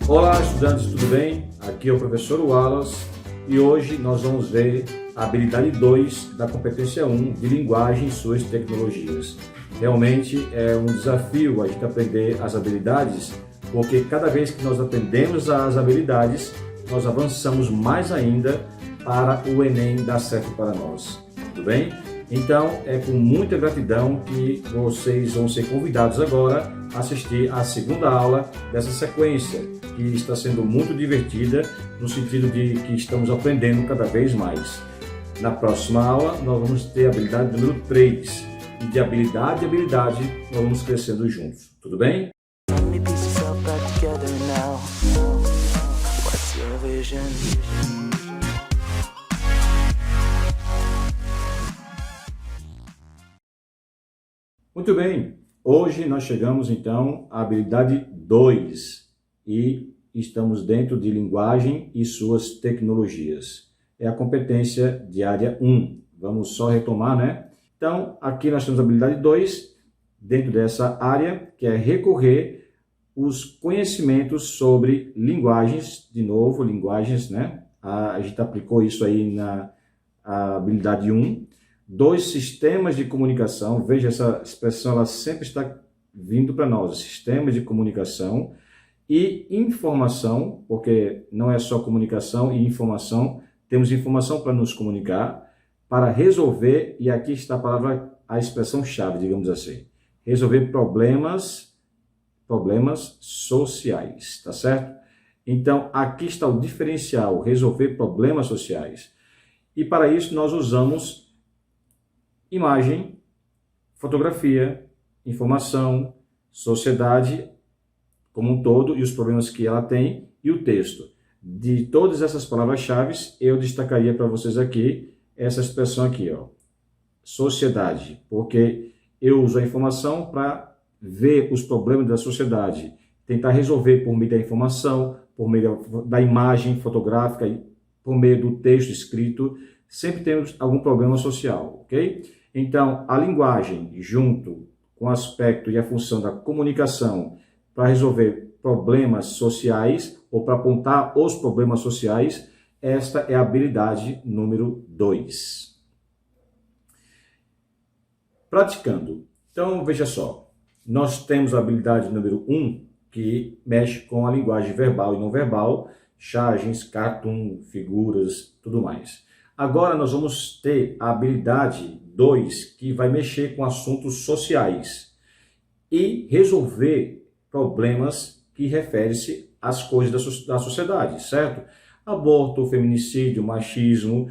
Olá, estudantes, tudo bem? Aqui é o professor Wallace e hoje nós vamos ver a habilidade 2 da competência 1 de linguagem e suas tecnologias. Realmente é um desafio a gente aprender as habilidades, porque cada vez que nós aprendemos as habilidades, nós avançamos mais ainda para o Enem dar certo para nós. Tudo bem? Então, é com muita gratidão que vocês vão ser convidados agora a assistir a segunda aula dessa sequência, que está sendo muito divertida, no sentido de que estamos aprendendo cada vez mais. Na próxima aula, nós vamos ter a habilidade número 3, e de habilidade em habilidade, nós vamos crescendo juntos. Tudo bem? Muito bem, hoje nós chegamos então à habilidade 2 e estamos dentro de linguagem e suas tecnologias. É a competência de área 1. Vamos só retomar, né? Então, aqui nós temos a habilidade 2, dentro dessa área, que é recorrer os conhecimentos sobre linguagens, de novo, linguagens, né? A gente aplicou isso aí na habilidade 1. 2 sistemas de comunicação, veja essa expressão, ela sempre está vindo para nós, sistemas de comunicação e informação, porque não é só comunicação e informação, temos informação para nos comunicar, para resolver, e aqui está a palavra, a expressão-chave, digamos assim, resolver problemas sociais, tá certo? Então, aqui está o diferencial, resolver problemas sociais. E para isso nós usamos imagem, fotografia, informação, sociedade como um todo e os problemas que ela tem e o texto. De todas essas palavras-chave, eu destacaria para vocês aqui essa expressão aqui, ó, sociedade, porque eu uso a informação para ver os problemas da sociedade, tentar resolver por meio da informação, por meio da imagem fotográfica, por meio do texto escrito, sempre temos algum problema social, ok? Então, a linguagem, junto com o aspecto e a função da comunicação para resolver problemas sociais ou para apontar os problemas sociais, esta é a habilidade número 2. Praticando. Então, veja só, nós temos a habilidade número 1, que mexe com a linguagem verbal e não verbal, charges, cartoon, figuras, tudo mais. Agora nós vamos ter a habilidade 2, que vai mexer com assuntos sociais e resolver problemas que referem-se às coisas da sociedade, certo? Aborto, feminicídio, machismo,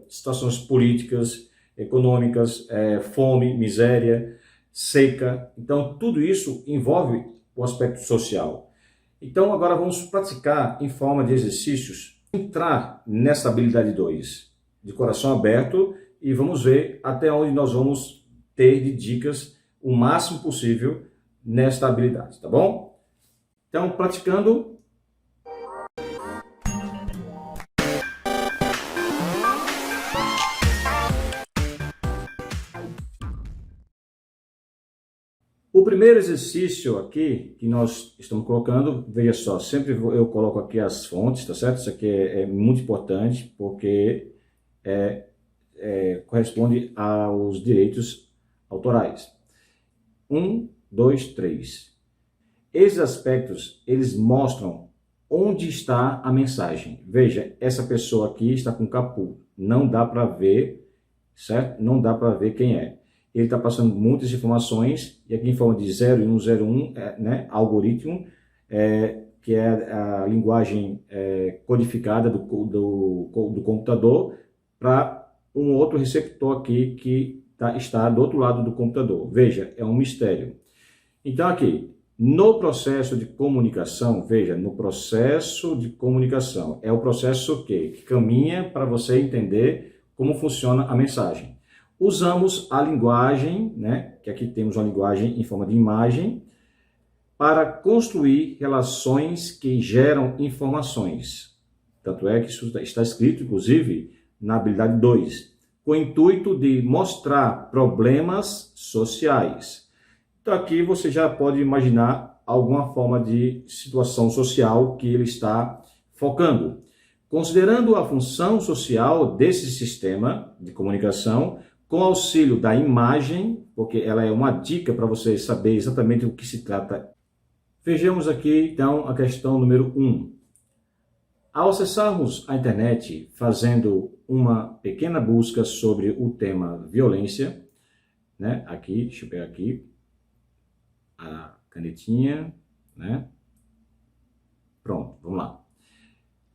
situações políticas, econômicas, fome, miséria, seca. Então, tudo isso envolve o aspecto social. Então, agora vamos praticar em forma de exercícios, entrar nessa habilidade 2, de coração aberto, e vamos ver até onde nós vamos ter de dicas o máximo possível nesta habilidade, tá bom? Então, praticando. O primeiro exercício aqui que nós estamos colocando, veja só, sempre eu coloco aqui as fontes, tá certo? Isso aqui é muito importante porque corresponde aos direitos autorais. 1, 2, 3. Esses aspectos, eles mostram onde está a mensagem. Veja, essa pessoa aqui está com capuz. Não dá para ver, certo? Não dá para ver quem é. Ele está passando muitas informações, e aqui em forma de 0 e 101, né? Algoritmo, que é a linguagem codificada do computador para um outro receptor aqui que está do outro lado do computador. Veja, é um mistério. Então aqui, no processo de comunicação, veja, no processo de comunicação, é o processo que caminha para você entender como funciona a mensagem. Usamos a linguagem, né, que aqui temos uma linguagem em forma de imagem, para construir relações que geram informações. Tanto é que isso está escrito, inclusive, na habilidade 2, com o intuito de mostrar problemas sociais. Então aqui você já pode imaginar alguma forma de situação social que ele está focando. Considerando a função social desse sistema de comunicação, com auxílio da imagem, porque ela é uma dica para você saber exatamente o que se trata. Vejamos aqui, então, a questão número 1. Ao acessarmos a internet fazendo uma pequena busca sobre o tema violência, né? Aqui, deixa eu pegar aqui a canetinha, né? Pronto, vamos lá.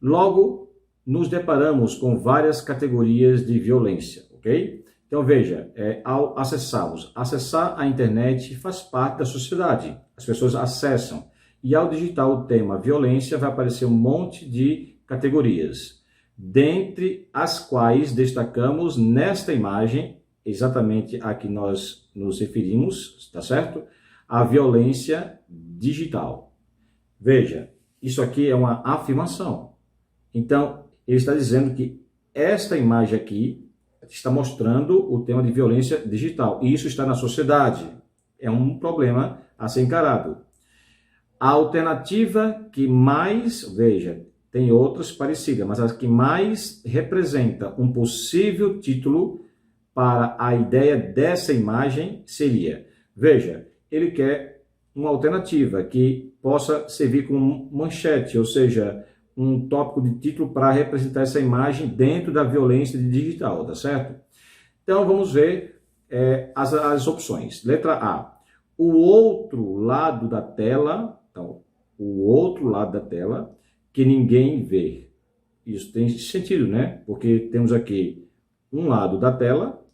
Logo, nos deparamos com várias categorias de violência, ok? Então, veja, ao acessar a internet faz parte da sociedade. As pessoas acessam. E ao digitar o tema violência, vai aparecer um monte de categorias, dentre as quais destacamos nesta imagem, exatamente a que nós nos referimos, tá certo? A violência digital. Veja, isso aqui é uma afirmação. Então, ele está dizendo que esta imagem aqui está mostrando o tema de violência digital. E isso está na sociedade. É um problema a ser encarado. A alternativa que mais, veja, tem outras parecidas, mas a que mais representa um possível título para a ideia dessa imagem seria, veja, ele quer uma alternativa que possa servir como manchete, ou seja, um tópico de título para representar essa imagem dentro da violência digital, tá certo? Então vamos ver as opções. Letra A, o outro lado da tela, então, o outro lado da tela que ninguém vê. Isso tem sentido, né? Porque temos aqui um lado da tela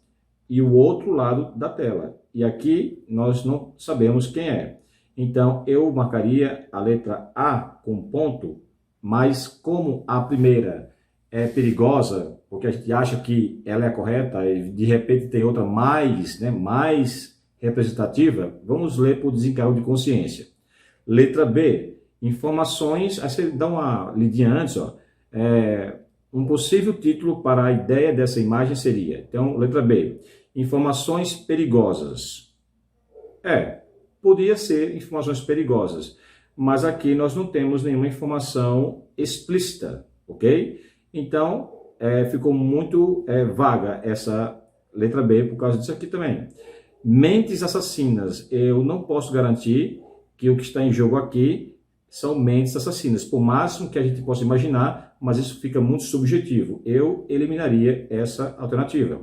e o outro lado da tela. E aqui nós não sabemos quem é. Então, eu marcaria a letra A com ponto, mas como a primeira é perigosa, porque a gente acha que ela é a correta e de repente tem outra mais, né, mais representativa, vamos ler por desencargo de consciência. Letra B, informações, aí você dá uma lidinha antes, ó, um possível título para a ideia dessa imagem seria, então, letra B, informações perigosas. Podia ser informações perigosas, mas aqui nós não temos nenhuma informação explícita, ok? Então, ficou muito vaga essa letra B por causa disso aqui também. Mentes assassinas, eu não posso garantir que o que está em jogo aqui são mentes assassinas, por máximo que a gente possa imaginar, mas isso fica muito subjetivo. Eu eliminaria essa alternativa.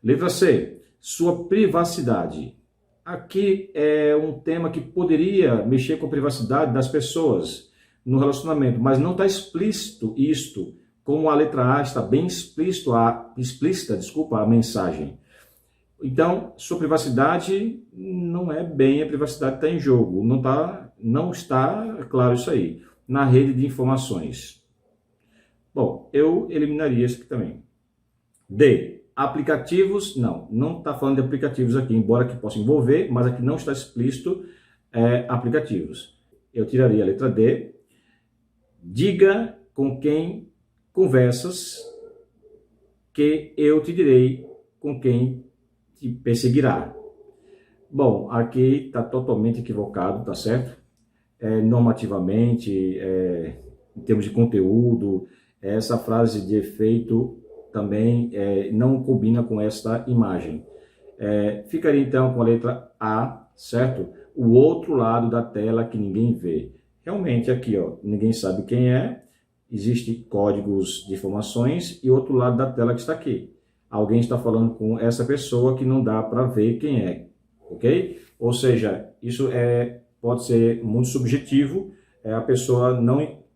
Letra C, sua privacidade. Aqui é um tema que poderia mexer com a privacidade das pessoas no relacionamento, mas não está explícito isto, como a letra A está bem explícita, a mensagem. Então, sua privacidade não é bem a privacidade que está em jogo, não está claro isso aí, na rede de informações. Bom, eu eliminaria isso aqui também. D, aplicativos, não está falando de aplicativos aqui, embora que possa envolver, mas aqui não está explícito aplicativos. Eu tiraria a letra D. Diga com quem conversas, que eu te direi com quem te perseguirá. Bom, aqui está totalmente equivocado, tá certo? Normativamente, em termos de conteúdo, essa frase de efeito também não combina com esta imagem. Ficaria então com a letra A, certo? O outro lado da tela que ninguém vê. Realmente aqui, ó, ninguém sabe quem é, existem códigos de informações e outro lado da tela que está aqui. Alguém está falando com essa pessoa que não dá para ver quem é, ok? Ou seja, isso pode ser muito subjetivo, a pessoa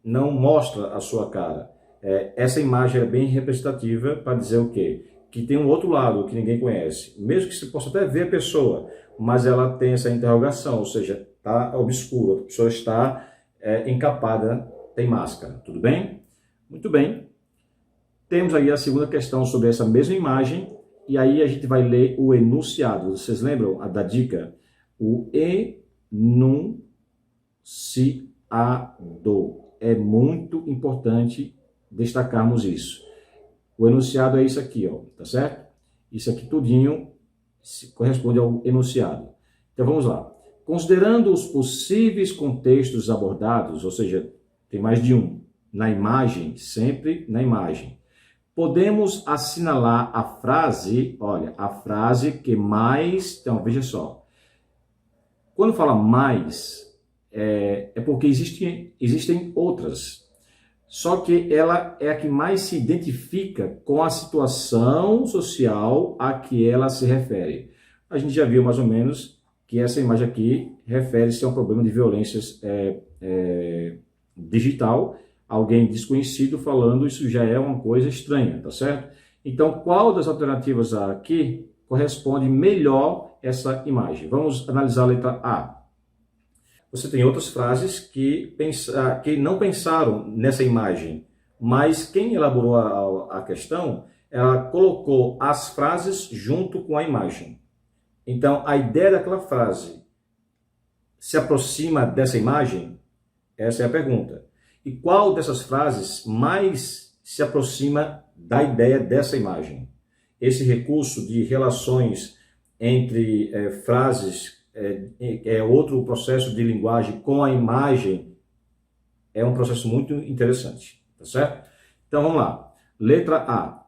não mostra a sua cara. Essa imagem é bem representativa para dizer o quê? Que tem um outro lado que ninguém conhece. Mesmo que você possa até ver a pessoa, mas ela tem essa interrogação, ou seja, está obscuro, a pessoa está encapada, tem máscara. Tudo bem? Muito bem. Temos aí a segunda questão sobre essa mesma imagem, e aí a gente vai ler o enunciado. Vocês lembram da dica? O enunciado. É muito importante destacarmos isso. O enunciado é isso aqui, ó, tá certo? Isso aqui tudinho corresponde ao enunciado. Então vamos lá. Considerando os possíveis contextos abordados, ou seja, tem mais de um, na imagem, sempre na imagem, podemos assinalar a frase, olha, a frase que mais, então veja só, quando fala mais, é porque existem outras, só que ela é a que mais se identifica com a situação social a que ela se refere. A gente já viu mais ou menos que essa imagem aqui refere-se a um problema de violência digital, alguém desconhecido falando, isso já é uma coisa estranha, tá certo? Então, qual das alternativas aqui corresponde melhor essa imagem? Vamos analisar a letra A. Você tem outras frases que não pensaram nessa imagem, mas quem elaborou a questão, ela colocou as frases junto com a imagem. Então, a ideia daquela frase se aproxima dessa imagem? Essa é a pergunta. E qual dessas frases mais se aproxima da ideia dessa imagem? Esse recurso de relações entre frases é outro processo de linguagem com a imagem, é um processo muito interessante, tá certo? Então vamos lá. Letra A.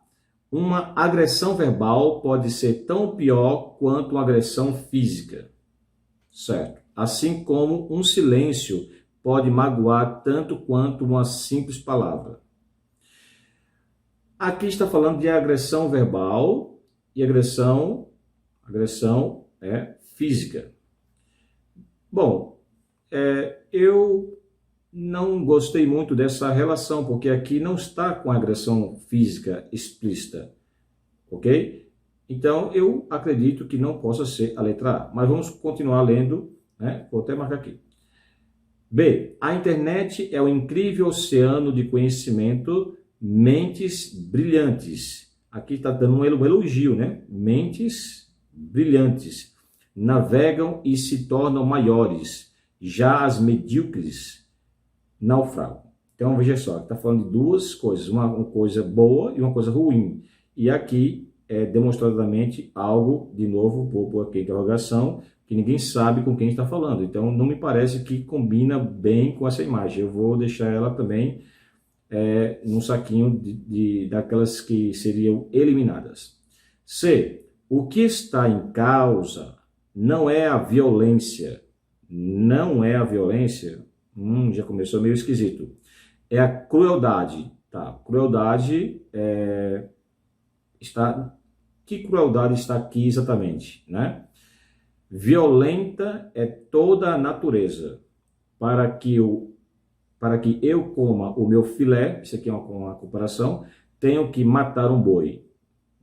Uma agressão verbal pode ser tão pior quanto uma agressão física, certo? Assim como um silêncio pode magoar tanto quanto uma simples palavra. Aqui está falando de agressão verbal e agressão física. Bom, eu não gostei muito dessa relação, porque aqui não está com agressão física explícita, ok? Então, eu acredito que não possa ser a letra A, mas vamos continuar lendo, né? Vou até marcar aqui. B. A internet é um incrível oceano de conhecimento, mentes brilhantes. Aqui está dando um elogio, né? Mentes brilhantes navegam e se tornam maiores, já as medíocres naufragam. Então, veja só, está falando de duas coisas, uma coisa boa e uma coisa ruim. E aqui é demonstradamente algo, de novo, por aqui interrogação, que ninguém sabe com quem está falando. Então, não me parece que combina bem com essa imagem. Eu vou deixar ela também num saquinho daquelas que seriam eliminadas. C. O que está em causa não é a violência. Não é a violência. Já começou meio esquisito. É a crueldade. Tá? Crueldade está... Que crueldade está aqui exatamente, né? Violenta é toda a natureza. Para que eu coma o meu filé, isso aqui é uma comparação, tenho que matar um boi,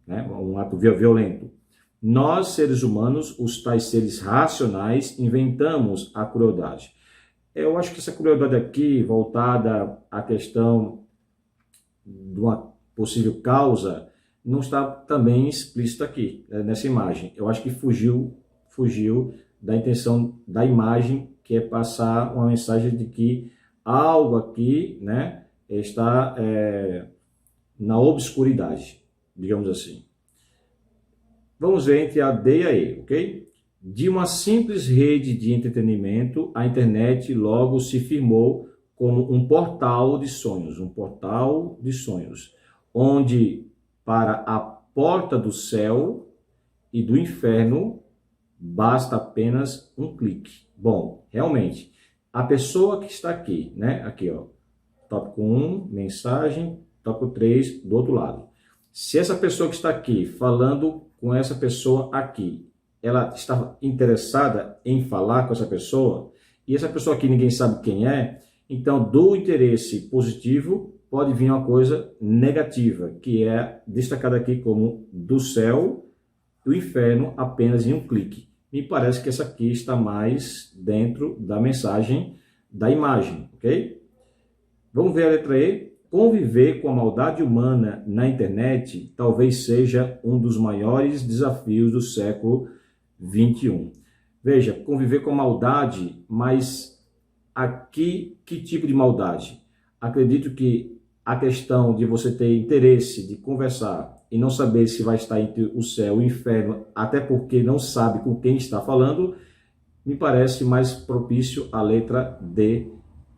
né? Um ato violento. Nós, seres humanos, os tais seres racionais, inventamos a crueldade. Eu acho que essa crueldade aqui, voltada à questão de uma possível causa, não está também explícita aqui, nessa imagem. Eu acho que fugiu da intenção da imagem, que é passar uma mensagem de que algo aqui, né, está na obscuridade, digamos assim. Vamos ver entre a D e a E, ok? De uma simples rede de entretenimento, a internet logo se firmou como um portal de sonhos, onde para a porta do céu e do inferno basta apenas um clique. Bom, realmente, a pessoa que está aqui, né? Aqui, ó, tópico 1, mensagem, tópico 3, do outro lado. Se essa pessoa que está aqui, falando com essa pessoa aqui, ela está interessada em falar com essa pessoa, e essa pessoa aqui ninguém sabe quem é, então do interesse positivo pode vir uma coisa negativa, que é destacada aqui como do céu e o inferno apenas em um clique. Me parece que essa aqui está mais dentro da mensagem da imagem, ok? Vamos ver a letra E. Conviver com a maldade humana na internet talvez seja um dos maiores desafios do século XXI. Veja, conviver com a maldade, mas aqui que tipo de maldade? Acredito que a questão de você ter interesse de conversar e não saber se vai estar entre o céu e o inferno, até porque não sabe com quem está falando, me parece mais propício a letra D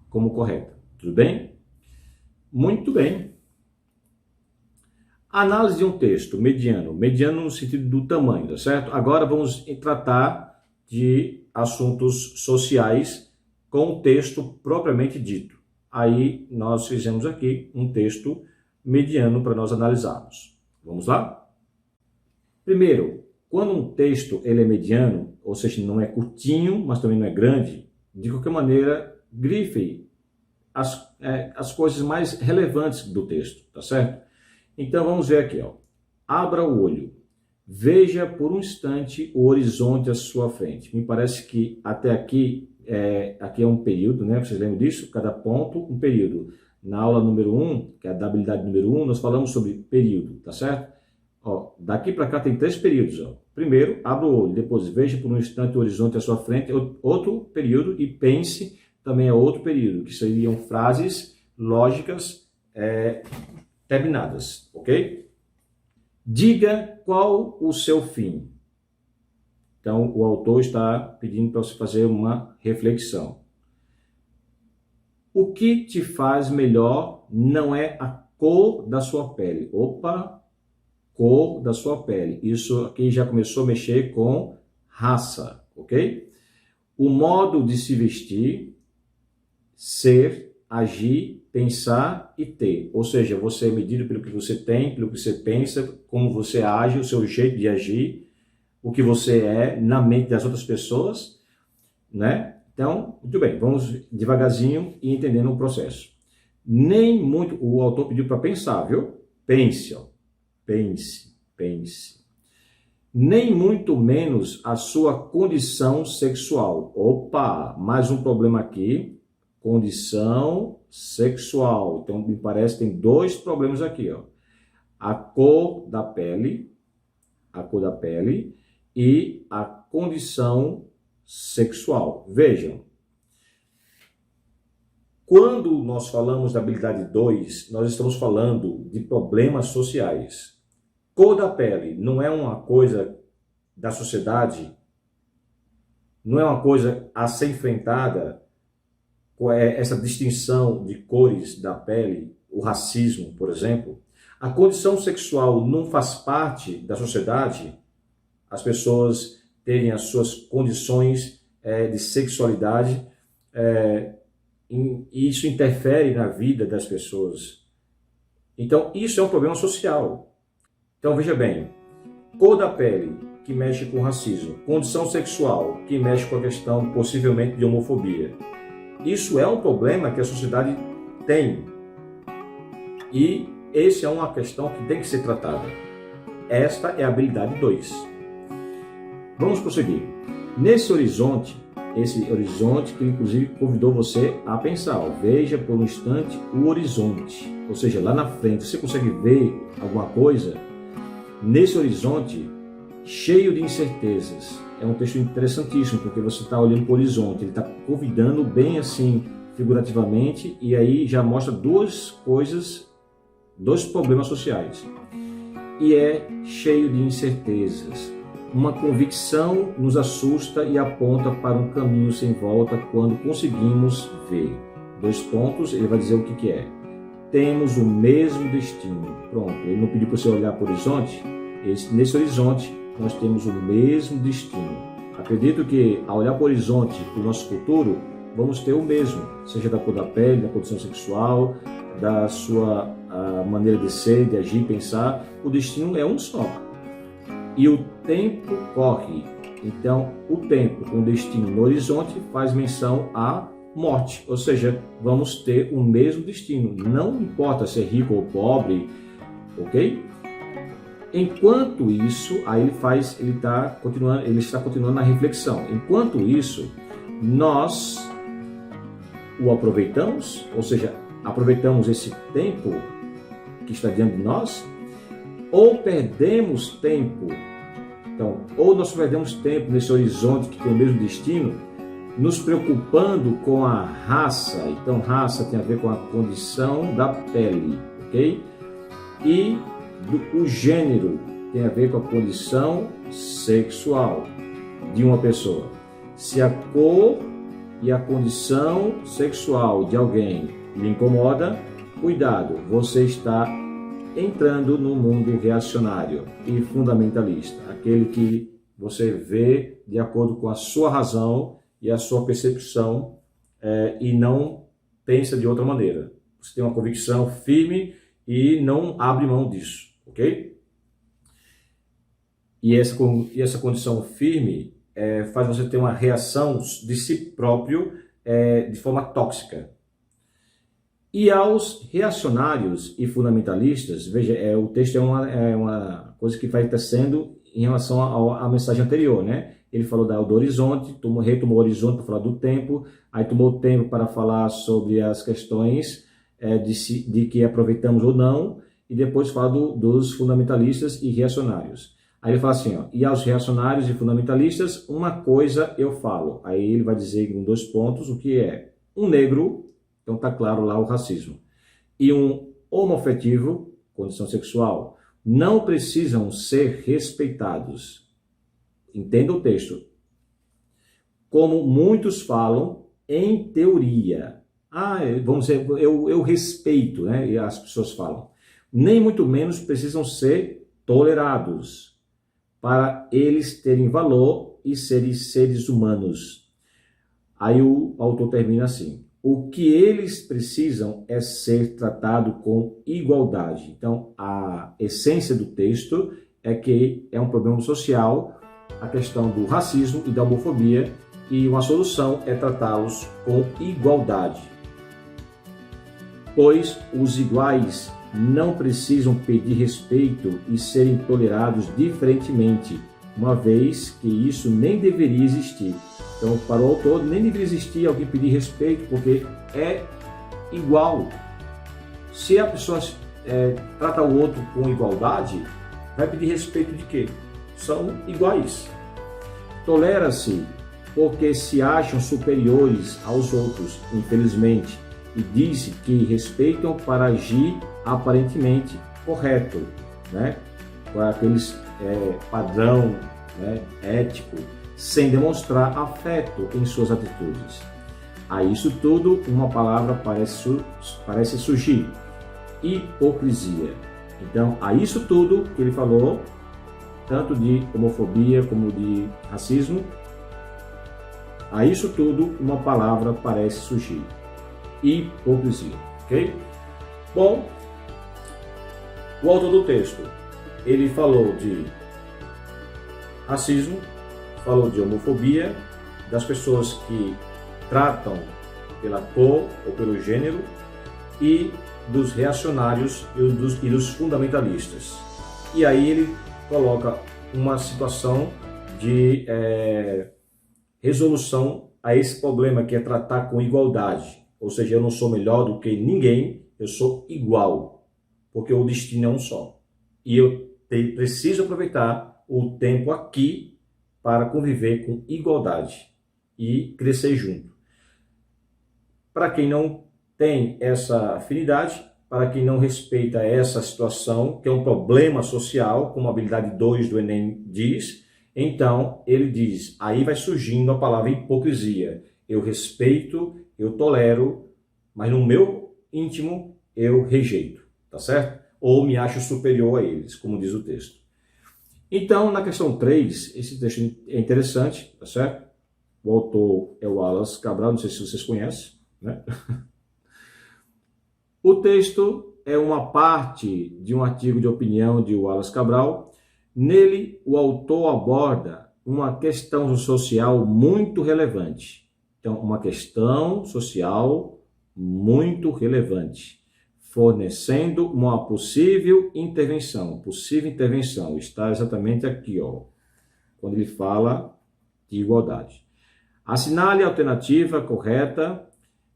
como correta. Tudo bem? Muito bem. Análise de um texto mediano. Mediano no sentido do tamanho, tá certo? Agora vamos tratar de assuntos sociais com o texto propriamente dito. Aí nós fizemos aqui um texto mediano para nós analisarmos. Vamos lá? Primeiro, quando um texto ele é mediano, ou seja, não é curtinho, mas também não é grande, de qualquer maneira, grife as coisas mais relevantes do texto, tá certo? Então vamos ver aqui, ó. Abra o olho. Veja por um instante o horizonte à sua frente. Me parece que até aqui, aqui é um período, né? Vocês lembram disso? Cada ponto, um período. Na aula número 1, que é a da habilidade número 1, nós falamos sobre período, tá certo? Ó, daqui para cá tem 3 períodos. Ó. Primeiro, abra o olho. Depois, veja por um instante o horizonte à sua frente. Outro período. E pense também é outro período, que seriam frases lógicas terminadas, ok? Diga qual o seu fim. Então, o autor está pedindo para você fazer uma reflexão. O que te faz melhor não é a cor da sua pele. Opa! Cor da sua pele. Isso aqui já começou a mexer com raça, ok? O modo de se vestir, ser, agir, pensar e ter. Ou seja, você é medido pelo que você tem, pelo que você pensa, como você age, o seu jeito de agir, o que você é na mente das outras pessoas, né? Então, muito bem, vamos devagarzinho e entendendo o processo. Nem muito, o autor pediu para pensar, viu? Pense, ó. Pense. Nem muito menos a sua condição sexual. Opa, mais um problema aqui. Condição sexual. Então, me parece que tem 2 problemas aqui, ó. A cor da pele e a condição sexual. Vejam, quando nós falamos da habilidade 2, nós estamos falando de problemas sociais. Cor da pele não é uma coisa da sociedade, não é uma coisa a ser enfrentada, essa distinção de cores da pele, o racismo, por exemplo. A condição sexual não faz parte da sociedade, as pessoas terem as suas condições de sexualidade, e isso interfere na vida das pessoas. Então, isso é um problema social. Então, veja bem, cor da pele, que mexe com racismo, condição sexual, que mexe com a questão, possivelmente, de homofobia. Isso é um problema que a sociedade tem. E essa é uma questão que tem que ser tratada. Esta é a habilidade 2. Vamos prosseguir. Nesse horizonte, esse horizonte que inclusive convidou você a pensar, ó, veja por um instante o horizonte, ou seja, lá na frente, você consegue ver alguma coisa? Nesse horizonte cheio de incertezas, é um texto interessantíssimo, porque você está olhando para o horizonte, ele está convidando bem assim, figurativamente, e aí já mostra 2 coisas, 2 problemas sociais, e é cheio de incertezas. Uma convicção nos assusta e aponta para um caminho sem volta quando conseguimos ver. 2 pontos, ele vai dizer o que é. Temos o mesmo destino. Pronto, ele não pediu para você olhar para o horizonte. Nesse horizonte, nós temos o mesmo destino. Acredito que, ao olhar para o horizonte, para o nosso futuro, vamos ter o mesmo. Seja da cor da pele, da condição sexual, da sua maneira de ser, de agir, pensar. O destino é um só. E o tempo corre. Então, o tempo com destino no horizonte faz menção à morte. Ou seja, vamos ter o mesmo destino. Não importa se é rico ou pobre, ok? Enquanto isso, aí ele está continuando na reflexão. Enquanto isso, nós o aproveitamos, ou seja, aproveitamos esse tempo que está diante de nós, ou perdemos tempo. Então, ou nós perdemos tempo nesse horizonte que tem o mesmo destino, nos preocupando com a raça. Então, raça tem a ver com a condição da pele, ok? E o gênero tem a ver com a condição sexual de uma pessoa. Se a cor e a condição sexual de alguém lhe incomoda, cuidado, você está entrando no mundo reacionário e fundamentalista, aquele que você vê de acordo com a sua razão e a sua percepção e não pensa de outra maneira. Você tem uma convicção firme e não abre mão disso, ok? E essa condição firme faz você ter uma reação de si próprio de forma tóxica. E aos reacionários e fundamentalistas, veja, o texto é uma coisa que vai tecendo em relação à mensagem anterior, né? Ele falou do horizonte, retomou o horizonte para falar do tempo, aí tomou o tempo para falar sobre as questões de que aproveitamos ou não, e depois fala dos fundamentalistas e reacionários. Aí ele fala assim, ó, e aos reacionários e fundamentalistas, uma coisa eu falo. Aí ele vai dizer em 2 pontos o que é um negro, então está claro lá o racismo, e um homoafetivo, condição sexual, não precisam ser respeitados. Entenda o texto. Como muitos falam, em teoria. Vamos dizer, eu respeito, né? E as pessoas falam. Nem muito menos precisam ser tolerados, para eles terem valor e serem seres humanos. Aí o autor termina assim. O que eles precisam é ser tratado com igualdade. Então, a essência do texto é que é um problema social, a questão do racismo e da homofobia, e uma solução é tratá-los com igualdade. Pois os iguais não precisam pedir respeito e serem tolerados diferentemente, uma vez que isso nem deveria existir. Então, para o autor, nem deveria existir alguém pedir respeito, porque é igual. Se a pessoa trata o outro com igualdade, vai pedir respeito de quê? São iguais. Tolera-se porque se acham superiores aos outros, infelizmente, e diz que respeitam para agir aparentemente correto, né? Com aqueles padrão, né, ético, sem demonstrar afeto em suas atitudes. A isso tudo, uma palavra parece surgir: hipocrisia. Então, a isso tudo que ele falou, tanto de homofobia como de racismo, a isso tudo uma palavra parece surgir: hipocrisia, ok? Bom, o autor do texto, ele falou de racismo, falou de homofobia, das pessoas que tratam pela cor ou pelo gênero, e dos reacionários e dos fundamentalistas. E aí ele coloca uma situação de resolução a esse problema, que é tratar com igualdade. Ou seja, eu não sou melhor do que ninguém, eu sou igual, porque o destino é um só. E eu preciso aproveitar o tempo aqui para conviver com igualdade e crescer junto. Para quem não tem essa afinidade, para quem não respeita essa situação, que é um problema social, como a habilidade 2 do Enem diz, então ele diz, aí vai surgindo a palavra hipocrisia. Eu respeito, eu tolero, mas no meu íntimo eu rejeito, tá certo? Ou me acho superior a eles, como diz o texto. Então, na questão 3, esse texto é interessante, tá certo? O autor é o Wallace Cabral, não sei se vocês conhecem, né? O texto é uma parte de um artigo de opinião de Wallace Cabral. Nele, o autor aborda uma questão social muito relevante. Então, uma questão social muito relevante, fornecendo uma possível intervenção. Possível intervenção está exatamente aqui, ó, quando ele fala de igualdade. Assinale a alternativa correta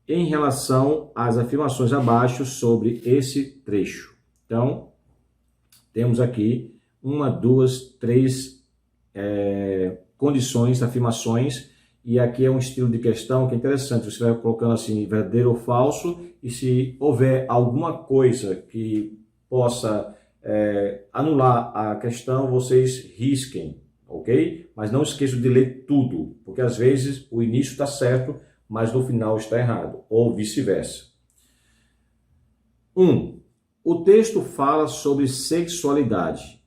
em relação às afirmações abaixo sobre esse trecho. Então, temos aqui 1, 2, 3 condições, afirmações, e aqui é um estilo de questão que é interessante. Você vai colocando assim, verdadeiro ou falso, e se houver alguma coisa que possa anular a questão, vocês risquem, ok? Mas não esqueça de ler tudo, porque às vezes o início está certo, mas no final está errado, ou vice-versa. 1. O texto fala sobre sexualidade.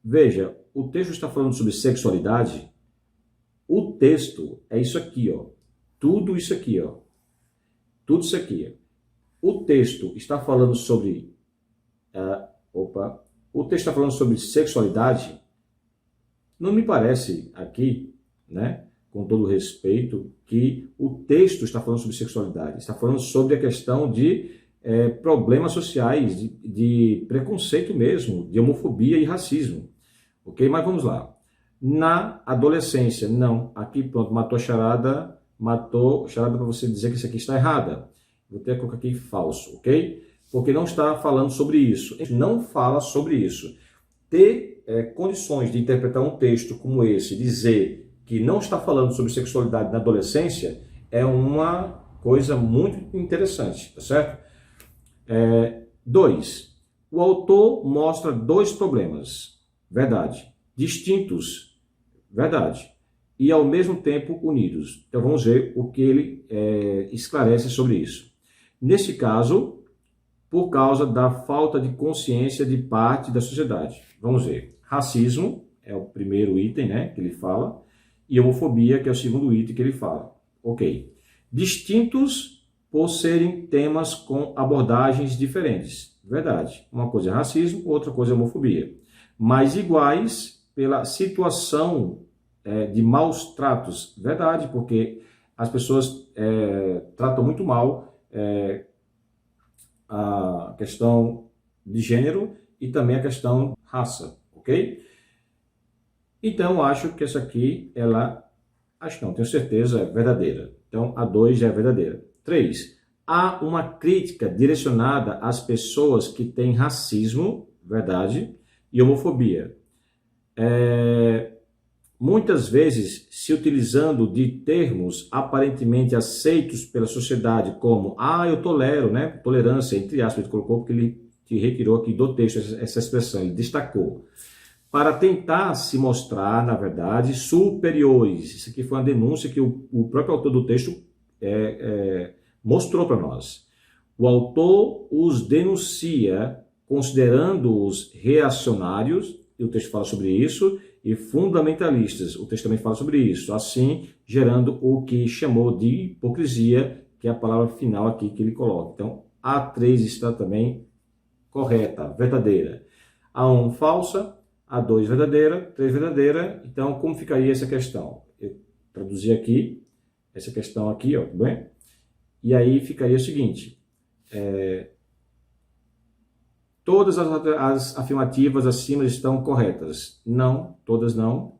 Veja, o texto está falando sobre sexualidade. O texto é isso aqui, ó. Tudo isso aqui, ó. Tudo isso aqui. O texto está falando sobre... O texto está falando sobre sexualidade. Não me parece aqui, né, com todo respeito, que o texto está falando sobre sexualidade. Está falando sobre a questão de problemas sociais, de preconceito mesmo, de homofobia e racismo. Ok? Mas vamos lá. Na adolescência, não. Aqui, pronto, matou a charada para você dizer que isso aqui está errada. Vou ter que colocar aqui falso, ok? Porque não está falando sobre isso. Não fala sobre isso. Ter condições de interpretar um texto como esse, dizer que não está falando sobre sexualidade na adolescência, é uma coisa muito interessante, tá certo? 2. O autor mostra dois problemas, verdade, distintos, verdade, e ao mesmo tempo unidos. Então vamos ver o que ele esclarece sobre isso. Nesse caso, por causa da falta de consciência de parte da sociedade. Vamos ver. Racismo é o primeiro item, né, que ele fala, e homofobia, que é o segundo item que ele fala. Ok. Distintos por serem temas com abordagens diferentes. Verdade. Uma coisa é racismo, outra coisa é homofobia. Mas iguais pela situação de maus tratos. Verdade, porque as pessoas tratam muito mal a questão de gênero e também a questão raça, ok? Então, acho que essa aqui, tenho certeza, é verdadeira. Então, a 2 já é verdadeira. 3. Há uma crítica direcionada às pessoas que têm racismo, verdade, e homofobia. Muitas vezes se utilizando de termos aparentemente aceitos pela sociedade, como, eu tolero, né? Tolerância, entre aspas, ele colocou porque ele retirou aqui do texto essa expressão, ele destacou, para tentar se mostrar, na verdade, superiores. Isso aqui foi uma denúncia que o próprio autor do texto mostrou para nós. O autor os denuncia, considerando-os reacionários, e o texto fala sobre isso, e fundamentalistas, o texto também fala sobre isso, assim gerando o que chamou de hipocrisia, que é a palavra final aqui que ele coloca. Então, a 3 está também correta, verdadeira. A 1 falsa, a 2 verdadeira, 3 verdadeira. Então, como ficaria essa questão? Eu traduzi aqui, essa questão aqui, ó, tudo bem? E aí ficaria o seguinte, todas as afirmativas acima estão corretas. Não, todas não.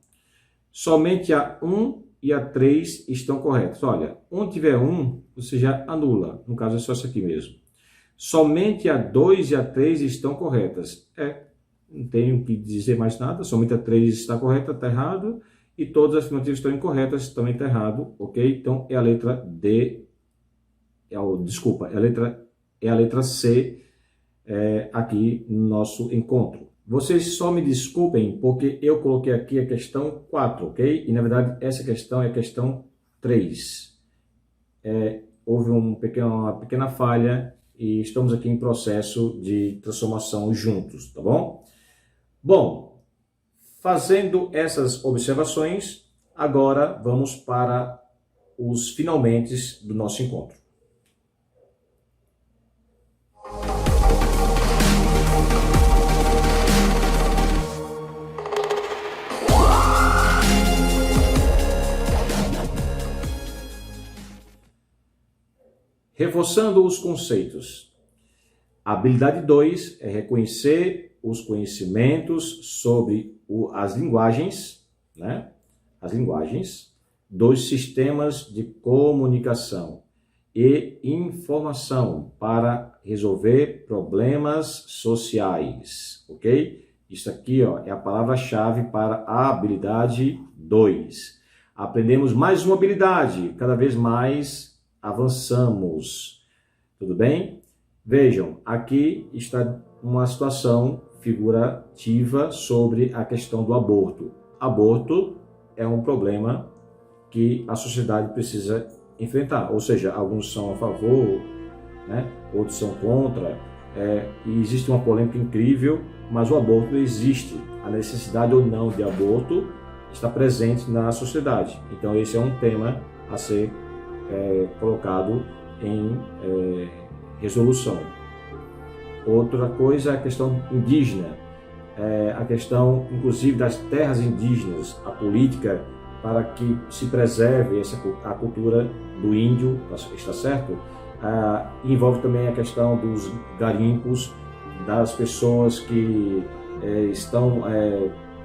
Somente a 1 e a 3 estão corretas. Olha, onde tiver 1, você já anula. No caso, é só isso aqui mesmo. Somente a 2 e a 3 estão corretas. Não tenho que dizer mais nada. Somente a 3 está correta, está errado. E todas as afirmativas estão incorretas, também está errado. Ok? Então, é a letra D. É a letra C aqui no nosso encontro. Vocês só me desculpem porque eu coloquei aqui a questão 4, ok? E na verdade essa questão é a questão 3. Houve uma pequena falha e estamos aqui em processo de transformação juntos, tá bom? Bom, fazendo essas observações, agora vamos para os finalmente do nosso encontro. Reforçando os conceitos. A habilidade 2 é reconhecer os conhecimentos sobre as linguagens, né? As linguagens dos sistemas de comunicação e informação para resolver problemas sociais, ok? Isso aqui, ó, é a palavra-chave para a habilidade 2. Aprendemos mais uma habilidade, cada vez mais avançamos, tudo bem? Vejam, aqui está uma situação figurativa sobre a questão do aborto. aborto é um problema que a sociedade precisa enfrentar. Ou seja, alguns são a favor, né? Outros são contra. E existe uma polêmica incrível, mas o aborto existe. A necessidade ou não de aborto está presente na sociedade. Então esse é um tema a ser colocado em resolução. Outra coisa é a questão indígena, a questão inclusive das terras indígenas, a política para que se preserve a cultura do índio, está certo? Envolve também a questão dos garimpos, das pessoas que estão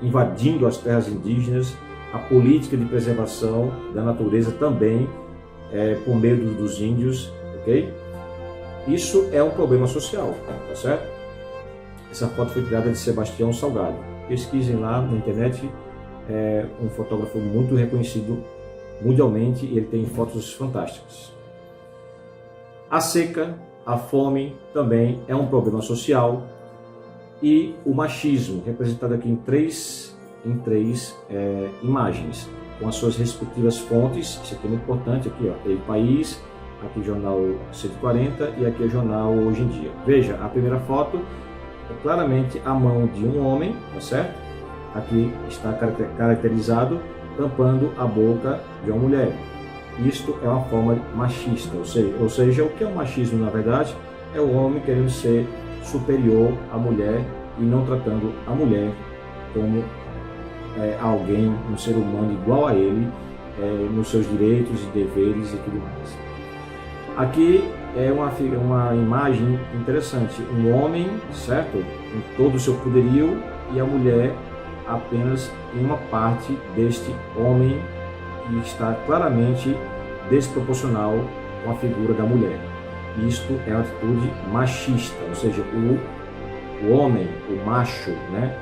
invadindo as terras indígenas, a política de preservação da natureza também por meio dos índios, ok? Isso é um problema social, tá certo? Essa foto foi tirada de Sebastião Salgado. Pesquisem lá na internet, um fotógrafo muito reconhecido mundialmente e ele tem fotos fantásticas. A seca, a fome também é um problema social e o machismo, representado aqui em três imagens, com as suas respectivas fontes. Isso aqui é muito importante, aqui ó, El País, aqui Jornal 140 e aqui é Jornal Hoje em Dia. Veja, a primeira foto é claramente a mão de um homem, tá certo? Aqui está caracterizado tampando a boca de uma mulher. Isto é uma forma machista, ou seja, o que é o machismo na verdade? É o homem querendo ser superior à mulher e não tratando a mulher como alguém, um ser humano igual a ele, nos seus direitos e deveres e tudo mais. Aqui é uma imagem interessante, um homem, certo, em todo o seu poderio e a mulher apenas em uma parte deste homem que está claramente desproporcional com a figura da mulher. Isto é uma atitude machista, ou seja, o homem, o macho, né,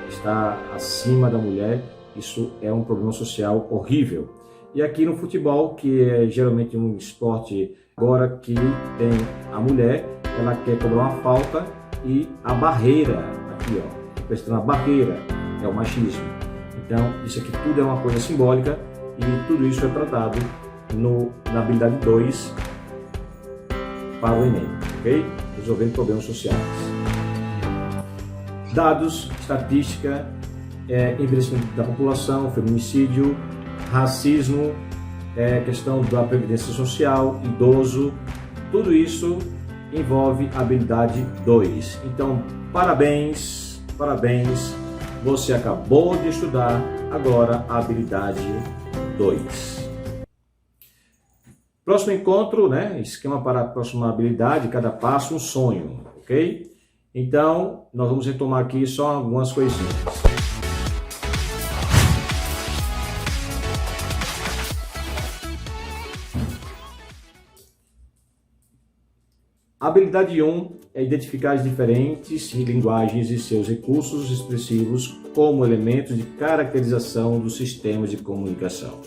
está acima da mulher. Isso é um problema social horrível. E aqui no futebol, que é geralmente um esporte agora que tem a mulher, ela quer cobrar uma falta e a barreira, aqui ó, representando a barreira, é o machismo. Então, isso aqui tudo é uma coisa simbólica e tudo isso é tratado na habilidade 2 para o Enem, ok? Resolvendo problemas sociais. Dados, estatística, envelhecimento da população, feminicídio, racismo, questão da previdência social, idoso, tudo isso envolve habilidade 2. Então, parabéns, você acabou de estudar agora a habilidade 2. Próximo encontro, né? Esquema para a próxima habilidade, cada passo um sonho, ok? Então, nós vamos retomar aqui só algumas coisinhas. A habilidade 1 é identificar as diferentes linguagens e seus recursos expressivos como elementos de caracterização dos sistemas de comunicação.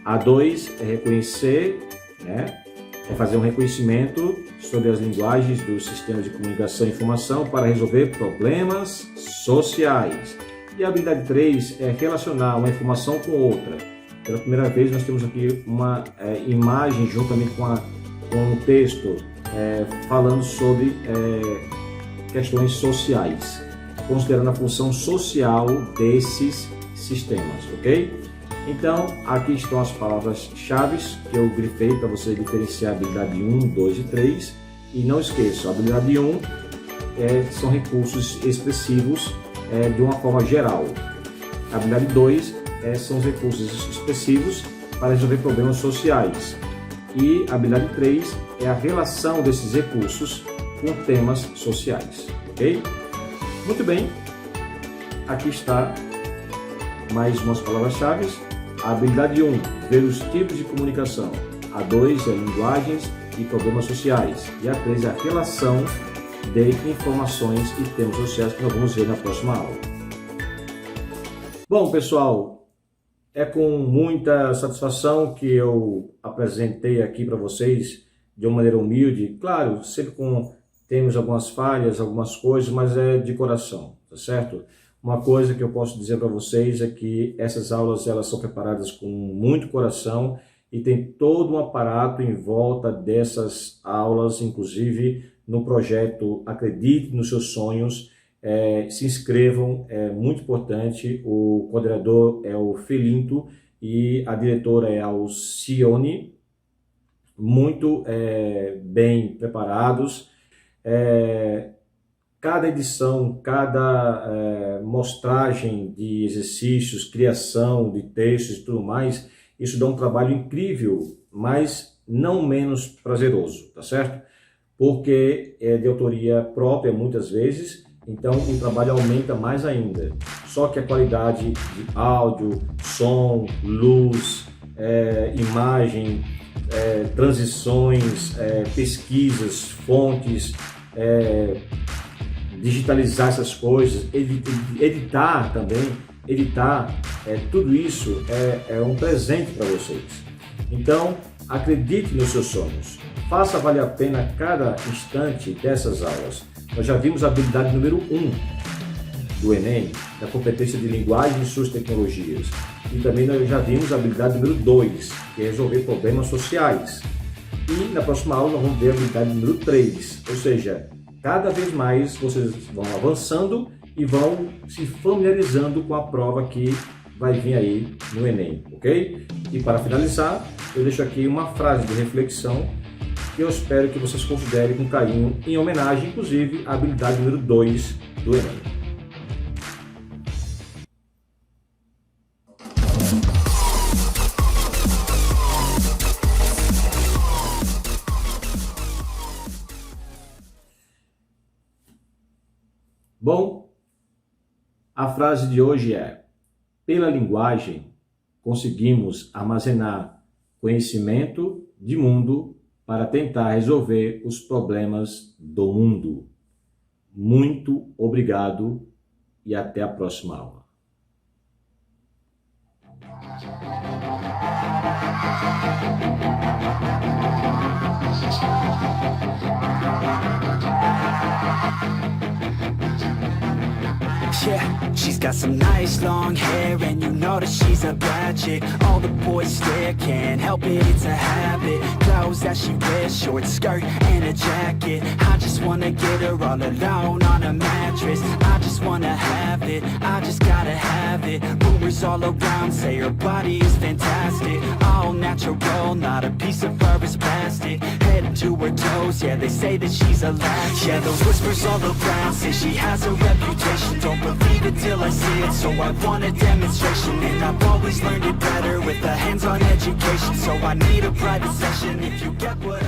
A 2 é reconhecer, né? É fazer um reconhecimento sobre as linguagens dos sistemas de comunicação e informação para resolver problemas sociais. E a habilidade 3 é relacionar uma informação com outra. Pela primeira vez nós temos aqui uma imagem juntamente com um texto falando sobre questões sociais, considerando a função social desses sistemas, ok? Então, aqui estão as palavras-chave que eu grifei para você diferenciar a habilidade 1, 2 e 3. E não esqueça, a habilidade 1 são recursos expressivos de uma forma geral. A habilidade 2 são os recursos expressivos para resolver problemas sociais. E a habilidade 3 é a relação desses recursos com temas sociais, ok? Muito bem, aqui está mais umas palavras-chave. A habilidade 1, ver os tipos de comunicação. A 2 é linguagens e problemas sociais. E a 3 é a relação de informações e temas sociais que nós vamos ver na próxima aula. Bom, pessoal, é com muita satisfação que eu apresentei aqui para vocês de uma maneira humilde. Claro, sempre temos algumas falhas, algumas coisas, mas é de coração, tá certo? Uma coisa que eu posso dizer para vocês é que essas aulas elas são preparadas com muito coração e tem todo um aparato em volta dessas aulas, inclusive no projeto Acredite nos Seus Sonhos. Se inscrevam, é muito importante. O coordenador é o Felinto e a diretora é a Alcione, muito bem preparados. Cada edição, cada mostragem de exercícios, criação de textos e tudo mais, isso dá um trabalho incrível, mas não menos prazeroso, tá certo? Porque é de autoria própria muitas vezes, então o trabalho aumenta mais ainda. Só que a qualidade de áudio, som, luz, imagem, transições, pesquisas, fontes, digitalizar essas coisas, editar também, tudo isso é um presente para vocês. Então, acredite nos seus sonhos, faça valer a pena cada instante dessas aulas. Nós já vimos a habilidade número 1 do Enem, da competência de linguagem e suas tecnologias. E também nós já vimos a habilidade número 2, que é resolver problemas sociais. E na próxima aula nós vamos ver a habilidade número 3, ou seja, cada vez mais vocês vão avançando e vão se familiarizando com a prova que vai vir aí no Enem, ok? E para finalizar, eu deixo aqui uma frase de reflexão que eu espero que vocês considerem com carinho, em homenagem, inclusive, à habilidade número 2 do Enem. Bom, a frase de hoje é: pela linguagem conseguimos armazenar conhecimento de mundo para tentar resolver os problemas do mundo. Muito obrigado e até a próxima aula. Yeah, she's got some nice long hair, and you know that she's a bad chick. All the boys stare, can't help it, it's a habit. Clothes that she wears, short skirt and a jacket. I just wanna get her all alone on a mattress. I just wanna have it, I just gotta have it. Rumors all around say her body is fantastic. All natural, not a piece of fur is plastic. Head to her toes, yeah, they say that she's a latch. Yeah, the whispers all around say she has a reputation. Don't believe it till I see it, so I want a demonstration. And I've always learned it better with a hands-on education. So I need a private session if you get what